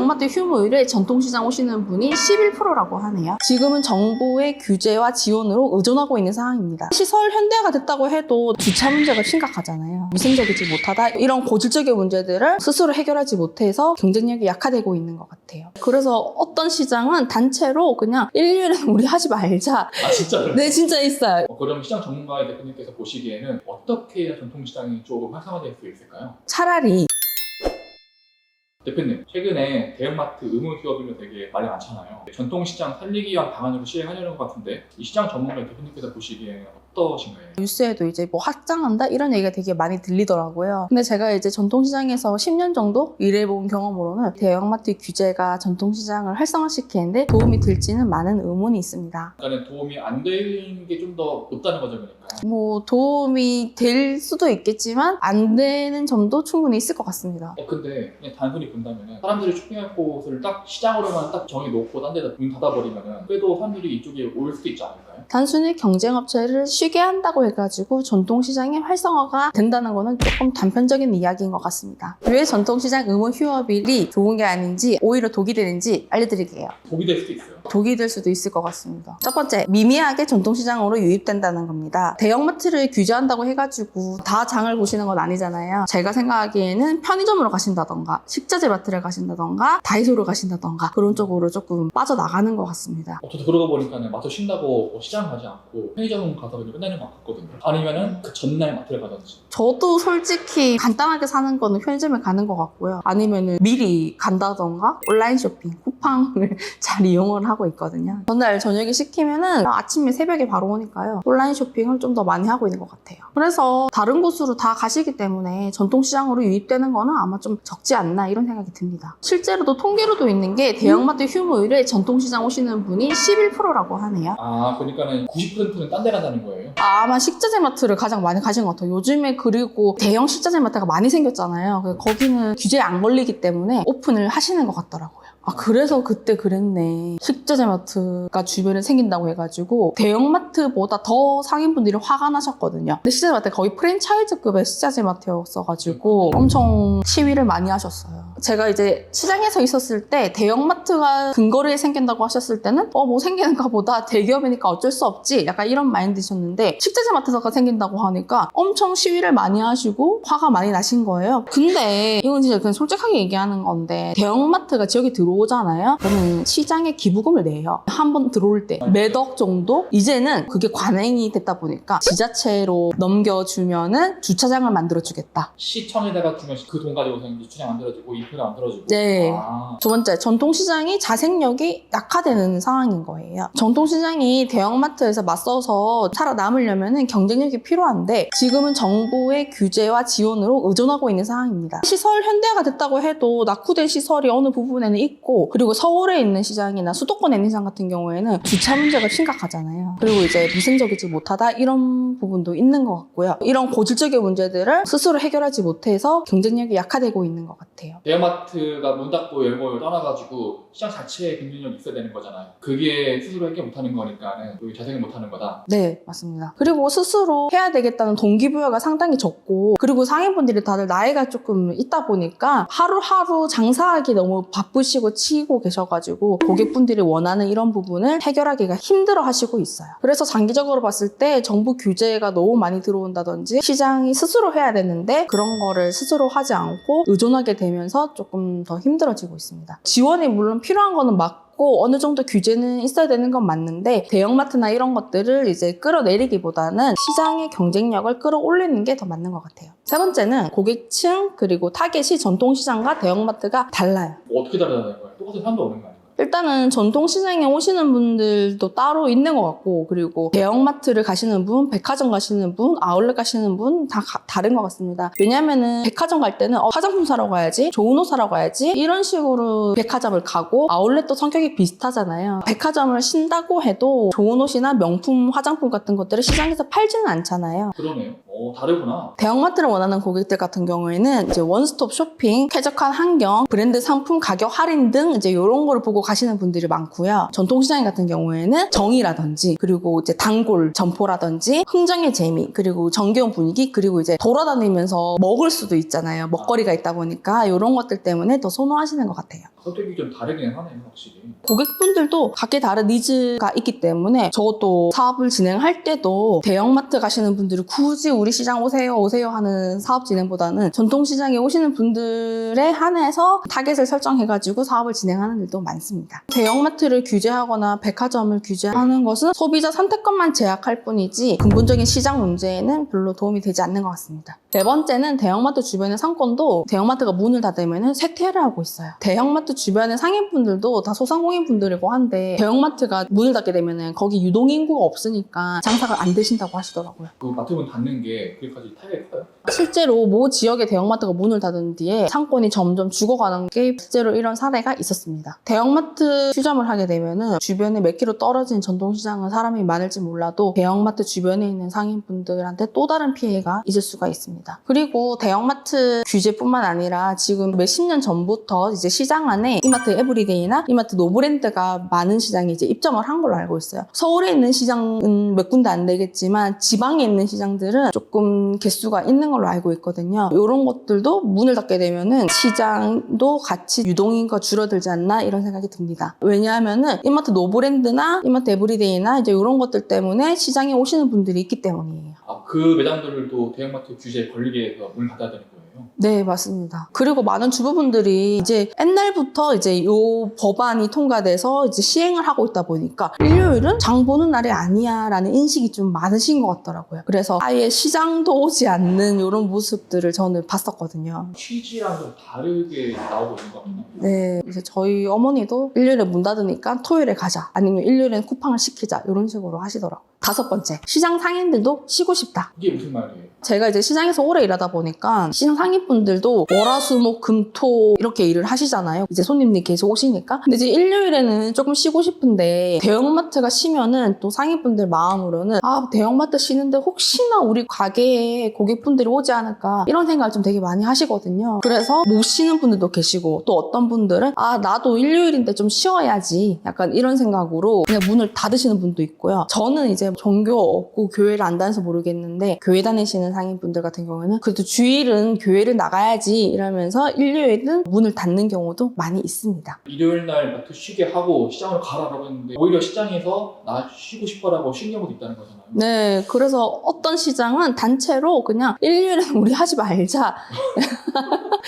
대형마트 휴무일에 전통시장 오시는 분이 11%라고 하네요. 지금은 정부의 규제와 지원으로 의존하고 있는 상황입니다. 시설 현대화가 됐다고 해도 주차 문제가 심각하잖아요. 위생적이지 못하다, 이런 고질적인 문제들을 스스로 해결하지 못해서 경쟁력이 약화되고 있는 것 같아요. 그래서 어떤 시장은 단체로 그냥 일일은 우리 하지 말자. 아 진짜요? 네, 진짜 있어요. 그럼 시장 전문가의 대표님께서 보시기에는 어떻게 해야 전통시장이 조금 활성화될 수 있을까요? 차라리 대표님, 최근에 대형마트 의무 휴업일로 되게 말이 많잖아요. 전통시장 살리기 위한 방안으로 시행하려는 것 같은데 이 시장 전문가의 대표님께서 보시기에는 어떠신가요? 뉴스에도 이제 뭐 확장한다 이런 얘기가 되게 많이 들리더라고요. 근데 제가 이제 전통시장에서 10년 정도 일해본 경험으로는 대형마트 규제가 전통시장을 활성화시키는데 도움이 될지는 많은 의문이 있습니다. 그러니까 도움이 안 되는 게 좀 더 높다는 거죠, 그러니까. 뭐 도움이 될 수도 있겠지만 안 되는 점도 충분히 있을 것 같습니다. 근데 그냥 단순히 본다면은 사람들이 쇼핑할 곳을 딱 시장으로만 딱 정해놓고 딴 데다 문 닫아버리면은 그래도 사람들이 이쪽에 올 수도 있지 않을까요? 단순히 경쟁업체를 쉬게 한다고 해가지고 전통시장의 활성화가 된다는 거는 조금 단편적인 이야기인 것 같습니다. 왜 전통시장 의무 휴업일이 좋은 게 아닌지 오히려 독이 되는지 알려드릴게요. 독이 될 수도 있어요. 독이 될 수도 있을 것 같습니다. 첫 번째, 미미하게 전통시장으로 유입된다는 겁니다. 대형마트를 규제한다고 해가지고 다 장을 보시는 건 아니잖아요. 제가 생각하기에는 편의점으로 가신다던가 식자재 마트를 가신다던가 다이소를 가신다던가 그런 쪽으로 조금 빠져나가는 것 같습니다. 저도 그러고 보니까는 마트 쉰다고 시장 가지 않고 편의점 가서 그냥 끝내는 것 같거든요. 아니면은 그 전날 마트를 가든지. 저도 솔직히 간단하게 사는 거는 편의점에 가는 것 같고요. 아니면은 미리 간다던가 온라인 쇼핑, 쿠팡을 잘 이용을 하고 있거든요. 전날 저녁에 시키면은 아침에 새벽에 바로 오니까요. 온라인 쇼핑을 좀 더 많이 하고 있는 것 같아요. 그래서 다른 곳으로 다 가시기 때문에 전통시장으로 유입되는 거는 아마 좀 적지 않나 이런 생각이 듭니다. 실제로도 통계로도 있는 게 대형마트 휴무일에 전통시장 오시는 분이 11%라고 하네요. 아, 그러니까는 90%는 딴 데 간다는 거예요? 아마 식자재 마트를 가장 많이 가신 것 같아요. 요즘에 그리고 대형 식자재 마트가 많이 생겼잖아요. 그래서 거기는 규제에 안 걸리기 때문에 오픈을 하시는 것 같더라고요. 아, 그래서 그때 그랬네. 식자재 마트가 주변에 생긴다고 해가지고 대형마트보다 더 상인분들이 화가 나셨거든요. 근데 식자재 마트가 거의 프랜차이즈급의 식자재 마트였어가지고 엄청 시위를 많이 하셨어요. 제가 이제 시장에서 있었을 때 대형마트가 근거리에 생긴다고 하셨을 때는 뭐 생기는가 보다 대기업이니까 어쩔 수 없지 약간 이런 마인드셨는데 식자재 마트가 생긴다고 하니까 엄청 시위를 많이 하시고 화가 많이 나신 거예요. 근데 이건 진짜 그냥 솔직하게 얘기하는 건데 대형마트가 지역에 들어오잖아요. 그러면 시장에 기부금을 내요. 한 번 들어올 때 매덕 정도? 이제는 그게 관행이 됐다 보니까 지자체로 넘겨주면은 주차장을 만들어주겠다. 시청에다가 주면 그 돈 가지고 그냥 주차장 만들어주고 이표가 만들어주고. 네. 아. 두 번째, 전통시장이 자생력이 약화되는 상황인 거예요. 전통시장이 대형마트에서 맞서서 살아남으려면 경쟁력이 필요한데 지금은 정부의 규제와 지원으로 의존하고 있는 상황입니다. 시설 현대화가 됐다고 해도 낙후된 시설이 어느 부분에는 있고 그리고 서울에 있는 시장이나 수도권에 있는 시장 같은 경우에는 주차 문제가 심각하잖아요. 그리고 이제 위생적이지 못하다 이런 부분도 있는 것 같고요. 이런 고질적인 문제들을 스스로 해결하지 못해서 경쟁력이 약화되고 있는 것 같아요. 대형마트가 문 닫고 열고 떠나가지고 시장 자체에 경쟁력이 있어야 되는 거잖아요. 그게 스스로 해결 못하는 거니까는 여기 자생을 못하는 거다. 네, 맞습니다. 그리고 스스로 해야 되겠다는 동기부여가 상당히 적고 그리고 상인분들이 다들 나이가 조금 있다 보니까 하루하루 장사하기 너무 바쁘시고 치이고 계셔가지고 고객분들이 원하는 이런 부분을 해결하기가 힘들어 하시고 있어요. 그래서 장기적으로 봤을 때 정부 규제가 너무 많이 들어온다든지 시장이 스스로 해야 되는데 그런 거를 스스로 하지 않고 의존하게 되면서 조금 더 힘들어지고 있습니다. 지원이 물론 필요한 거는 맞고 어느 정도 규제는 있어야 되는 건 맞는데 대형마트나 이런 것들을 이제 끌어내리기보다는 시장의 경쟁력을 끌어올리는 게 더 맞는 것 같아요. 세 번째는 고객층 그리고 타겟이 전통시장과 대형마트가 달라요. 어떻게 다르다는 거예요? 똑같은 사람도 오는 거 아닌가요? 일단은 전통시장에 오시는 분들도 따로 있는 것 같고 그리고 대형마트를 가시는 분, 백화점 가시는 분, 아울렛 가시는 분 다 다른 것 같습니다. 왜냐면은 백화점 갈 때는 화장품 사러 가야지, 좋은 옷 사러 가야지 이런 식으로 백화점을 가고 아울렛도 성격이 비슷하잖아요. 백화점을 신다고 해도 좋은 옷이나 명품, 화장품 같은 것들을 시장에서 팔지는 않잖아요. 그러네요. 다르구나. 대형마트를 원하는 고객들 같은 경우에는 이제 원스톱 쇼핑, 쾌적한 환경, 브랜드 상품 가격 할인 등 이제 이런 거를 보고 가시는 분들이 많고요. 전통시장 같은 경우에는 정의라든지 그리고 이제 단골 점포라든지 흥정의 재미 그리고 정겨운 분위기 그리고 이제 돌아다니면서 먹을 수도 있잖아요. 먹거리가 있다 보니까 이런 것들 때문에 더 선호하시는 것 같아요. 선택이 좀 다르긴 하네요, 확실히. 고객분들도 각기 다른 니즈가 있기 때문에 저도 사업을 진행할 때도 대형마트 가시는 분들이 굳이 우리 시장 오세요 하는 사업 진행보다는 전통시장에 오시는 분들에 한해서 타겟을 설정해가지고 사업을 진행하는 일도 많습니다. 대형마트를 규제하거나 백화점을 규제하는 것은 소비자 선택권만 제약할 뿐이지 근본적인 시장 문제에는 별로 도움이 되지 않는 것 같습니다. 네 번째는 대형마트 주변의 상권도 대형마트가 문을 닫으면 쇠퇴를 하고 있어요. 대형마트 주변의 상인분들도 다 소상공인분들이고 한데 대형마트가 문을 닫게 되면 거기 유동인구가 없으니까 장사가 안 되신다고 하시더라고요. 그 마트 문 닫는 게 그렇게까지 타격이 커요? 실제로 모 지역의 대형마트가 문을 닫은 뒤에 상권이 점점 죽어가는 게 실제로 이런 사례가 있었습니다. 대형마트 휴점을 하게 되면은 주변에 몇 킬로 떨어진 전통시장은 사람이 많을지 몰라도 대형마트 주변에 있는 상인분들한테 또 다른 피해가 있을 수가 있습니다. 그리고 대형마트 규제뿐만 아니라 지금 몇십 년 전부터 이제 시장 안에 이마트 에브리데이나 이마트 노브랜드가 많은 시장에 이제 입점을 한 걸로 알고 있어요. 서울에 있는 시장은 몇 군데 안 되겠지만 지방에 있는 시장들은 조금 개수가 있는 걸로 알고 있거든요. 이런 것들도 문을 닫게 되면은 시장도 같이 유동인구가 줄어들지 않나 이런 생각이 듭니다. 왜냐하면은 이마트 노브랜드나 이마트 에브리데이나 이제 이런 것들 때문에 시장에 오시는 분들이 있기 때문이에요. 아, 그 매장들도 대형마트 규제에 걸리게 해서 문을 닫아야 되는 거예요? 네, 맞습니다. 그리고 많은 주부분들이 이제 옛날부터 이제 요 법안이 통과돼서 이제 시행을 하고 있다 보니까 일요일은 장 보는 날이 아니야 라는 인식이 좀 많으신 것 같더라고요. 그래서 아예 시장도 오지 않는 이런 모습들을 저는 봤었거든요. 취지랑 좀 다르게 나오고 있는 것 같아요. 네, 이제 저희 어머니도 일요일에 문 닫으니까 토요일에 가자. 아니면 일요일엔 쿠팡을 시키자. 이런 식으로 하시더라고요. 다섯 번째, 시장 상인들도 쉬고 싶다. 이게 무슨 말이에요? 제가 이제 시장에서 오래 일하다 보니까 시장 상인분들도 월화수목금토 이렇게 일을 하시잖아요. 이제 손님들이 계속 오시니까. 근데 이제 일요일에는 조금 쉬고 싶은데 대형마트가 쉬면은 또 상인분들 마음으로는 아, 대형마트 쉬는데 혹시나 우리 가게에 고객분들이 오지 않을까 이런 생각을 좀 되게 많이 하시거든요. 그래서 못 쉬는 분들도 계시고 또 어떤 분들은 아, 나도 일요일인데 좀 쉬어야지 약간 이런 생각으로 그냥 문을 닫으시는 분도 있고요. 저는 이제 종교 없고 교회를 안 다녀서 모르겠는데 교회 다니시는 상인분들 같은 경우에는 그래도 주일은 교회를 나가야지 이러면서 일요일은 문을 닫는 경우도 많이 있습니다. 일요일 날 마트 쉬게 하고 시장으로 가라라고 했는데 오히려 시장에서 나 쉬고 싶어라고 쉰 경우도 있다는 거잖아요. 네, 그래서 어떤 시장은 단체로 그냥 일요일은 우리 하지 말자.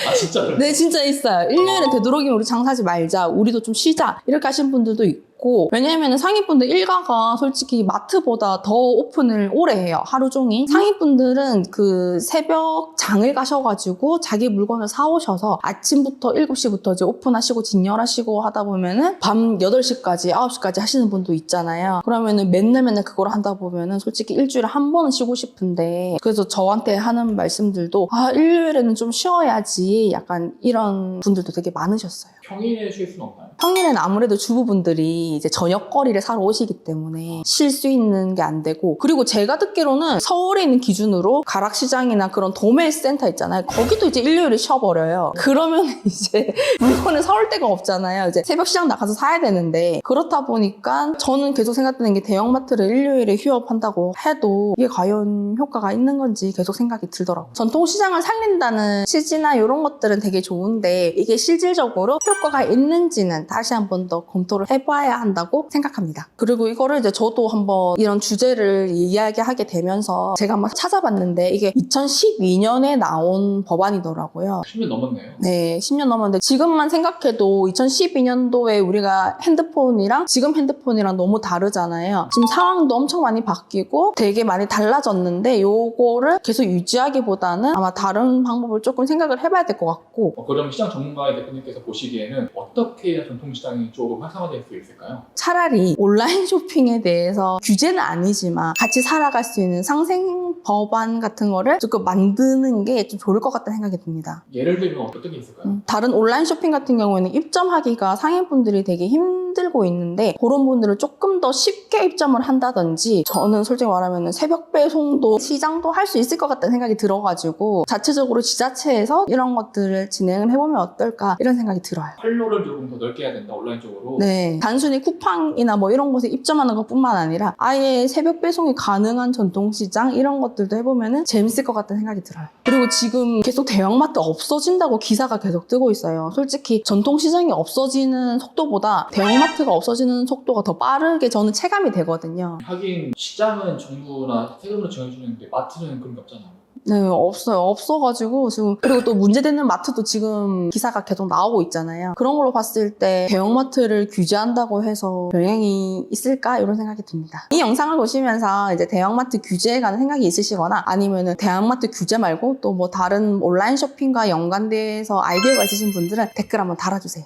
아, 진짜요? 네, 진짜 있어요. 일요일은 되도록이면 우리 장사하지 말자. 우리도 좀 쉬자. 이렇게 하신 분들도 있고. 왜냐하면 상인분들 일가가 솔직히 마트보다 더 오픈을 오래 해요. 하루 종일. 상인분들은 그 새벽 장을 가셔가지고 자기 물건을 사오셔서 아침부터 7시부터 이제 오픈하시고 진열하시고 하다 보면은 밤 8시까지, 9시까지 하시는 분도 있잖아요. 그러면은 맨날 그걸 한다 보면은 솔직히 일주일에 한 번은 쉬고 싶은데 그래서 저한테 하는 말씀들도 아, 일요일에는 좀 쉬어야지 약간 이런 분들도 되게 많으셨어요. 평일에 쉴 수는 없나요? 평일에는 아무래도 주부분들이 이제 저녁거리를 사러 오시기 때문에 쉴 수 있는 게 안 되고 그리고 제가 듣기로는 서울에 있는 기준으로 가락시장이나 그런 도매센터 있잖아요. 거기도 이제 일요일에 쉬어버려요. 그러면 이제 물건을 사올 데가 없잖아요. 이제 새벽 시장 나가서 사야 되는데 그렇다 보니까 저는 계속 생각드는 게 대형마트를 일요일에 휴업한다고 해도 이게 과연 효과가 있는 건지 계속 생각이 들더라고요. 전통시장을 살린다는 취지나 이런 것들은 되게 좋은데 이게 실질적으로 효과가 있는지는 다시 한 번 더 검토를 해봐야 한다고 생각합니다. 그리고 이거를 이제 저도 한번 이런 주제를 이야기하게 되면서 제가 한번 찾아봤는데 이게 2012년에 나온 법안이더라고요. 10년 넘었네요. 네, 10년 넘었는데 지금만 생각해도 2012년도에 우리가 핸드폰이랑 지금 핸드폰이랑 너무 다르잖아요. 지금 상황도 엄청 많이 바뀌고 되게 많이 달라졌는데 요거를 계속 유지하기보다는 아마 다른 방법을 조금 생각을 해봐야 될 것 같고 그럼 시장 전문가의 대표님께서 보시기에는 어떻게 해야 전통시장이 조금 활성화될 수 있을까요? 차라리 온라인 쇼핑에 대해서 규제는 아니지만 같이 살아갈 수 있는 상생 법안 같은 거를 조금 만드는 게 좀 좋을 것 같다는 생각이 듭니다. 예를 들면 어떤 게 있을까요? 다른 온라인 쇼핑 같은 경우에는 입점하기가 상인분들이 되게 힘든 힘들고 있는데 그런 분들을 조금 더 쉽게 입점을 한다든지 저는 솔직히 말하면 새벽 배송도 시장도 할 수 있을 것 같다는 생각이 들어가지고 자체적으로 지자체에서 이런 것들을 진행을 해보면 어떨까 이런 생각이 들어요. 활로를 조금 더 넓게 해야 된다, 온라인 쪽으로. 네, 단순히 쿠팡이나 뭐 이런 곳에 입점하는 것뿐만 아니라 아예 새벽 배송이 가능한 전통시장 이런 것들도 해보면 재밌을 것 같다는 생각이 들어요. 그리고 지금 계속 대형마트 없어진다고 기사가 계속 뜨고 있어요. 솔직히 전통시장이 없어지는 속도보다 대형마트가 없어지는 속도가 더 빠르게 저는 체감이 되거든요. 하긴 시장은 정부나 세금으로 정해주는데 마트는 그런 게 없잖아요. 네, 없어요. 없어가지고 지금 그리고 또 문제되는 마트도 지금 기사가 계속 나오고 있잖아요. 그런 걸로 봤을 때 대형마트를 규제한다고 해서 영향이 있을까 이런 생각이 듭니다. 이 영상을 보시면서 이제 대형마트 규제에 관한 생각이 있으시거나 아니면은 대형마트 규제 말고 또 뭐 다른 온라인 쇼핑과 연관돼서 아이디어가 있으신 분들은 댓글 한번 달아주세요.